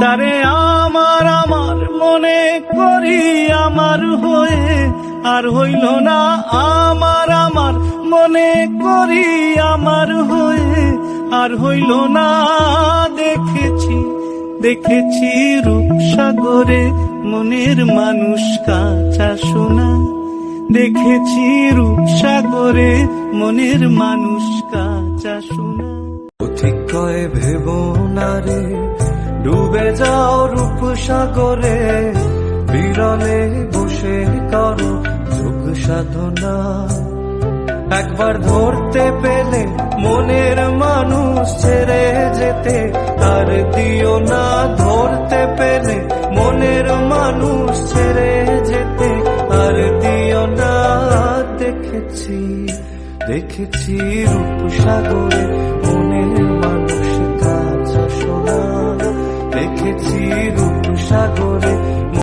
তারে আমার আমার মনে করি আমার হয়ে, আর হইল না আমার আমার মনে করি আমার হয়ে, আর হইল না। দেখেছি দেখেছি রূপসাগরে মনের মানুষ কাঁচা সোনা, দেখেছি রূপসাগরে মনের মানুষ কাঁচা সোনা। ঠিক কয়ে ভেব না রে ডুবে যাও রূপসাগরে, বিরলে বসে করো যোগ সাধনা। একবার ধরতে পেলে মনের মানুষ ছেড়ে যেতে আর দিও না, ধরতে পেলে মনের মানুষ ছেড়ে যেতে আর দিও না। দেখেছি দেখেছি রূপসাগরে মনের মানুষ কাঁচা সোনা, দেখেছি রূপসাগরে